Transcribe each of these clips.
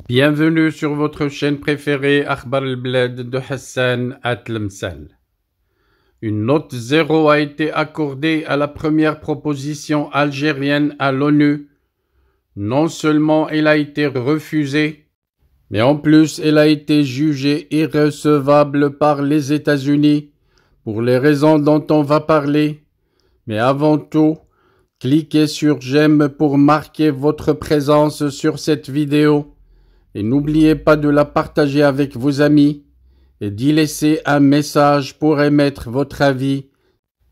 Bienvenue sur votre chaîne préférée Akhbar al-Bled de Hassan Atlemsal. Une note 0 a été accordée à la première proposition algérienne à l'ONU. Non seulement elle a été refusée, mais en plus elle a été jugée irrecevable par les États-Unis pour les raisons dont on va parler. Mais avant tout, cliquez sur j'aime pour marquer votre présence sur cette vidéo. Et n'oubliez pas de la partager avec vos amis et d'y laisser un message pour émettre votre avis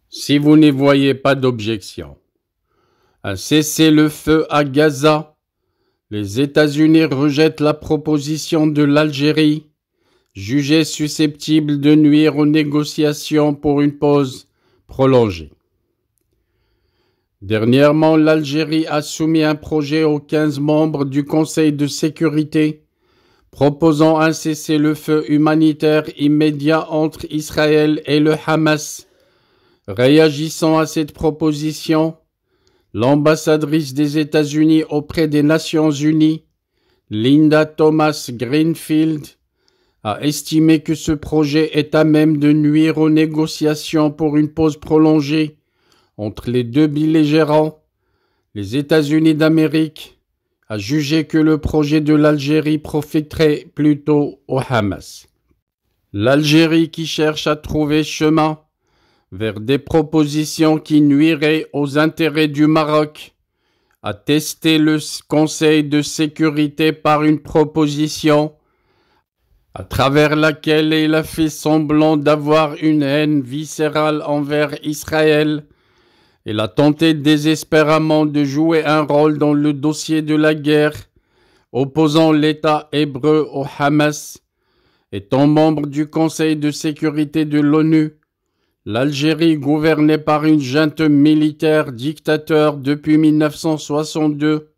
si vous n'y voyez pas d'objection. Un cessez-le-feu à Gaza. Les États-Unis rejettent la proposition de l'Algérie, jugée susceptible de nuire aux négociations pour une pause prolongée. Dernièrement, l'Algérie a soumis un projet aux 15 membres du Conseil de sécurité proposant un cessez-le-feu humanitaire immédiat entre Israël et le Hamas. Réagissant à cette proposition, l'ambassadrice des États-Unis auprès des Nations Unies, Linda Thomas-Greenfield, a estimé que ce projet est à même de nuire aux négociations pour une pause prolongée entre les deux belligérants. Les États-Unis d'Amérique a jugé que le projet de l'Algérie profiterait plutôt au Hamas. L'Algérie qui cherche à trouver chemin vers des propositions qui nuiraient aux intérêts du Maroc a testé le Conseil de sécurité par une proposition à travers laquelle il a fait semblant d'avoir une haine viscérale envers Israël. Il a tenté désespérément de jouer un rôle dans le dossier de la guerre, opposant l'État hébreu au Hamas. Étant membre du Conseil de sécurité de l'ONU, l'Algérie, gouvernée par une junte militaire dictateur depuis 1962,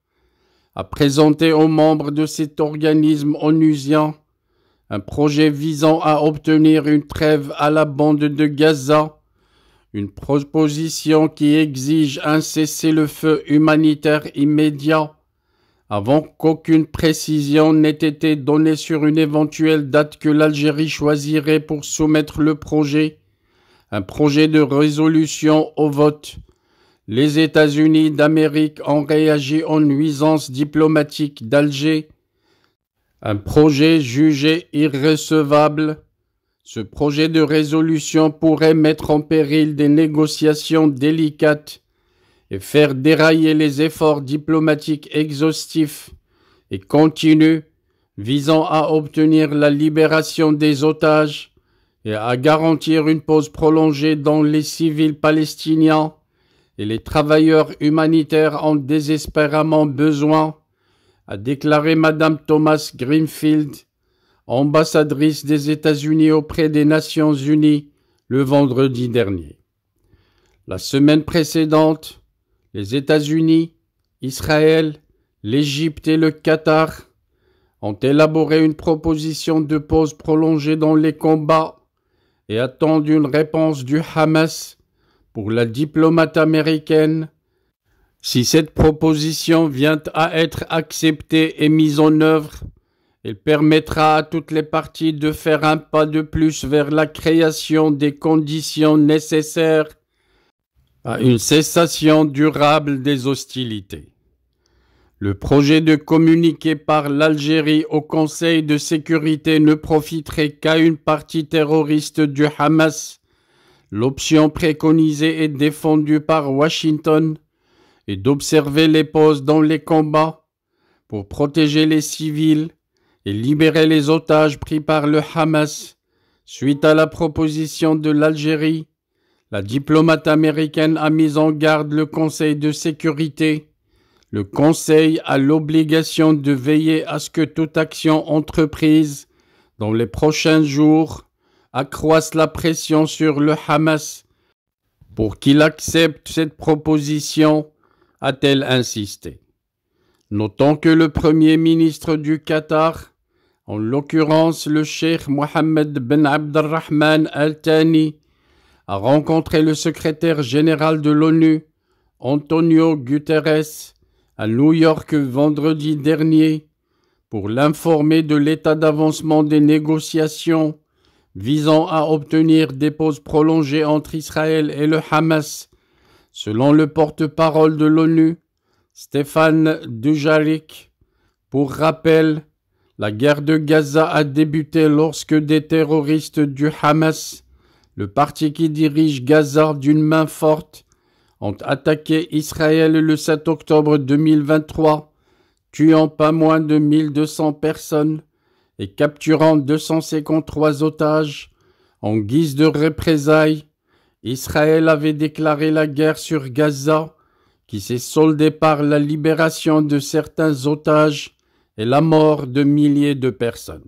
a présenté aux membres de cet organisme onusien un projet visant à obtenir une trêve à la bande de Gaza, une proposition qui exige un cessez-le-feu humanitaire immédiat avant qu'aucune précision n'ait été donnée sur une éventuelle date que l'Algérie choisirait pour soumettre le projet, un projet de résolution au vote. Les États-Unis d'Amérique ont réagi en nuisance diplomatique d'Alger, un projet jugé irrecevable. Ce projet de résolution pourrait mettre en péril des négociations délicates et faire dérailler les efforts diplomatiques exhaustifs et continus visant à obtenir la libération des otages et à garantir une pause prolongée dont les civils palestiniens et les travailleurs humanitaires ont désespérément besoin, a déclaré Madame Thomas Greenfield, ambassadrice des États-Unis auprès des Nations Unies, le vendredi dernier. La semaine précédente, les États-Unis, Israël, l'Égypte et le Qatar ont élaboré une proposition de pause prolongée dans les combats et attendent une réponse du Hamas. Pour la diplomate américaine, si cette proposition vient à être acceptée et mise en œuvre, elle permettra à toutes les parties de faire un pas de plus vers la création des conditions nécessaires à une cessation durable des hostilités. Le projet de communiqué par l'Algérie au Conseil de sécurité ne profiterait qu'à une partie terroriste du Hamas. L'option préconisée et défendue par Washington est d'observer les pauses dans les combats pour protéger les civils et libérer les otages pris par le Hamas. Suite à la proposition de l'Algérie, la diplomate américaine a mis en garde le Conseil de sécurité. Le Conseil a l'obligation de veiller à ce que toute action entreprise dans les prochains jours accroisse la pression sur le Hamas pour qu'il accepte cette proposition, a-t-elle insisté. Notons que le Premier ministre du Qatar, en l'occurrence le cheikh Mohammed Ben Abdelrahman Al Thani, a rencontré le secrétaire général de l'ONU, Antonio Guterres, à New York vendredi dernier pour l'informer de l'état d'avancement des négociations visant à obtenir des pauses prolongées entre Israël et le Hamas, selon le porte-parole de l'ONU, Stéphane Dujarric. Pour rappel, la guerre de Gaza a débuté lorsque des terroristes du Hamas, le parti qui dirige Gaza d'une main forte, ont attaqué Israël le 7 octobre 2023, tuant pas moins de 1200 personnes et capturant 253 otages. En guise de représailles, Israël avait déclaré la guerre sur Gaza, qui s'est soldée par la libération de certains otages et la mort de milliers de personnes.